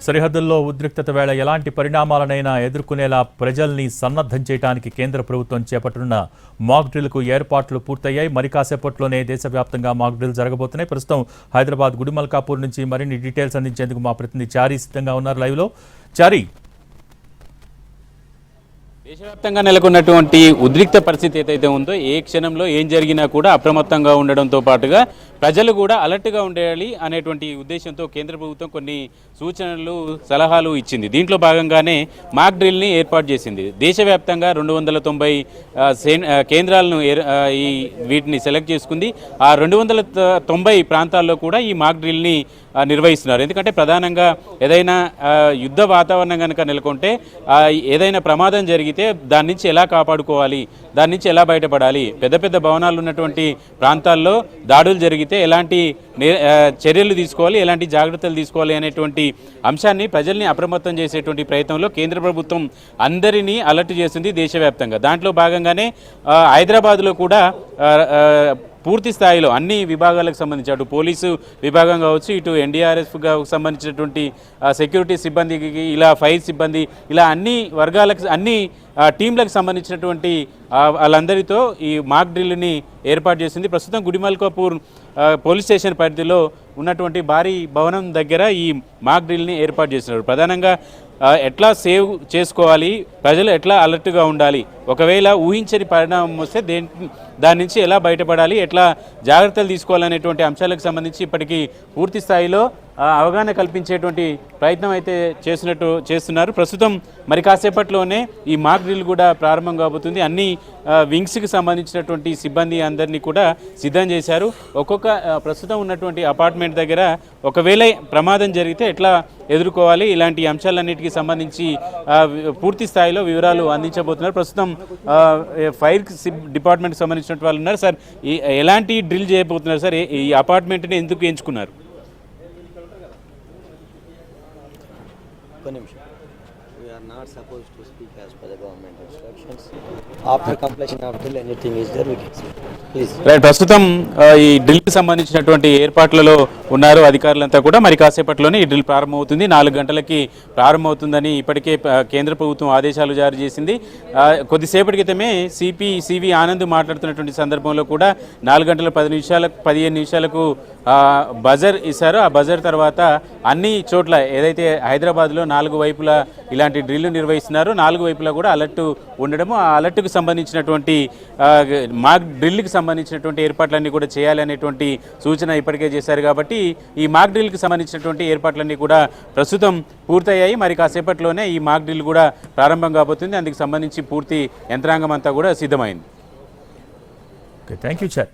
సరిహద్దుల్లో ఉద్రిక్తత వేళ ఎలాంటి పరిణామాలనైనా ఎదుర్కొనేలా ప్రజల్ని సన్నద్ధం చేయడానికి కేంద్ర ప్రభుత్వం చేపట్టనున్న మాక్ డ్రిల్కు ఏర్పాట్లు పూర్తయ్యాయి. మరి కాసేపట్లోనే దేశవ్యాప్తంగా మాక్ డ్రిల్ జరగబోతున్నాయి. ప్రస్తుతం హైదరాబాద్ గుడిమల్కాపూర్ నుంచి మరిన్ని డీటెయిల్స్ అందించేందుకు మా ప్రతినిధి చారీ సిద్ధంగా ఉన్నారు లైవ్లో. చారీ, దేశవ్యాప్తంగా నెలకొన్నటువంటి ఉద్రిక్త పరిస్థితి ఏదైతే ఉందో ఏ క్షణంలో ఏం జరిగినా కూడా అప్రమత్తంగా ఉండడంతో పాటుగా ప్రజలు కూడా అలర్ట్గా ఉండాలి అనేటువంటి ఉద్దేశంతో కేంద్ర ప్రభుత్వం కొన్ని సూచనలు సలహాలు ఇచ్చింది. దీంట్లో భాగంగానే మాక్ డ్రిల్ని ఏర్పాటు చేసింది. దేశవ్యాప్తంగా 290 కేంద్రాలను వీటిని సెలెక్ట్ చేసుకుంది. ఆ 290 ప్రాంతాల్లో కూడా ఈ మాక్ డ్రిల్ని నిర్వహిస్తున్నారు. ఎందుకంటే ప్రధానంగా ఏదైనా యుద్ధ వాతావరణం కనుక నెలకొంటే ఏదైనా ప్రమాదం జరిగితే దాని నుంచి ఎలా కాపాడుకోవాలి, దాని నుంచి ఎలా బయటపడాలి, పెద్ద పెద్ద భవనాలు ఉన్నటువంటి ప్రాంతాల్లో దాడులు జరిగితే ఎలాంటి చర్యలు తీసుకోవాలి, ఎలాంటి జాగ్రత్తలు తీసుకోవాలి అనేటువంటి అంశాన్ని ప్రజల్ని అప్రమత్తం చేసేటువంటి ప్రయత్నంలో కేంద్ర ప్రభుత్వం అందరినీ అలర్ట్ చేస్తుంది దేశవ్యాప్తంగా. దాంట్లో భాగంగానే హైదరాబాద్లో కూడా పూర్తి స్థాయిలో అన్ని విభాగాలకు సంబంధించి అటు పోలీసు విభాగం కావచ్చు, ఇటు ఎన్డీఆర్ఎఫ్గా సంబంధించినటువంటి సెక్యూరిటీ సిబ్బందికి, ఇలా ఫైర్ సిబ్బంది, ఇలా అన్ని వర్గాలకు అన్ని టీంలకు సంబంధించినటువంటి వాళ్ళందరితో ఈ మాక్ డ్రిల్ని ఏర్పాటు చేసింది. ప్రస్తుతం గుడిమల్కాపూర్ పోలీస్ స్టేషన్ పరిధిలో ఉన్నటువంటి భారీ భవనం దగ్గర ఈ మాక్ డ్రిల్ని ఏర్పాటు చేస్తున్నారు. ప్రధానంగా ఎట్లా సేవ్ చేసుకోవాలి, ప్రజలు ఎట్లా అలర్ట్గా ఉండాలి, ఒకవేళ ఊహించని పరిణామం వస్తే దాని నుంచి ఎలా బయటపడాలి, ఎట్లా జాగ్రత్తలు తీసుకోవాలనేటువంటి అంశాలకు సంబంధించి ఇప్పటికీ పూర్తి స్థాయిలో అవగాహన కల్పించేటువంటి ప్రయత్నం అయితే చేస్తున్నారు. ప్రస్తుతం మరి కాసేపట్లోనే ఈ మాక్ డ్రిల్ కూడా ప్రారంభం కాబోతుంది. అన్ని వింగ్స్కి సంబంధించినటువంటి సిబ్బంది అందరినీ కూడా సిద్ధం చేశారు. ప్రస్తుతం ఉన్నటువంటి అపార్ట్మెంట్ దగ్గర ఒకవేళ ప్రమాదం జరిగితే ఎట్లా ఎదుర్కోవాలి, ఇలాంటి అంశాలన్నిటికీ సంబంధించి పూర్తి స్థాయిలో వివరాలు అందించబోతున్నారు. ప్రస్తుతం ఫైర్ డిపార్ట్మెంట్కి సంబంధించిన వాళ్ళు ఉన్నారు. సార్, ఎలాంటి డ్రిల్ చేయబోతున్నారు సార్? ఈ అపార్ట్మెంట్ని ఎందుకు ఎంచుకున్నారు? We are not supposed to speak as per the government instructions. After completion of drill, anything is there, we can speak. Please. Right, ప్రస్తుతం ఈ డ్రిల్కి సంబంధించినటువంటి ఏర్పాట్లలో ఉన్నారు అధికారులంతా కూడా. మరి కాసేపట్లోనే ఈ డ్రిల్ ప్రారంభమవుతుంది. 4 గంటలకి ప్రారంభమవుతుందని ఇప్పటికే కేంద్ర ప్రభుత్వం ఆదేశాలు జారీ చేసింది. కొద్దిసేపటి క్రితమే సివి ఆనంద్ మాట్లాడుతున్నటువంటి సందర్భంలో కూడా 4 గంటల 15 నిమిషాలకు బజర్ ఇస్తారు. ఆ బజర్ తర్వాత అన్ని చోట్ల ఏదైతే హైదరాబాద్లో 4 వైపులా ఇలాంటి డ్రిల్ నిర్వహిస్తున్నారు, 4 వైపులా కూడా అలర్ట్ ఉండడము, ఆ అలర్ట్కు సంబంధించినటువంటి మాక్ డ్రిల్కి సంబంధించినటువంటి ఏర్పాట్లన్నీ కూడా చేయాలనేటువంటి సూచన ఇప్పటికే చేశారు. కాబట్టి ఈ మాక్ డ్రిల్కి సంబంధించినటువంటి ఏర్పాట్లన్నీ కూడా ప్రస్తుతం పూర్తయ్యాయి. మరి కాసేపట్లోనే ఈ మాక్ డ్రిల్ కూడా ప్రారంభం కాబోతుంది. అందుకు సంబంధించి పూర్తి యంత్రాంగం అంతా కూడా సిద్ధమైంది. Thank you char.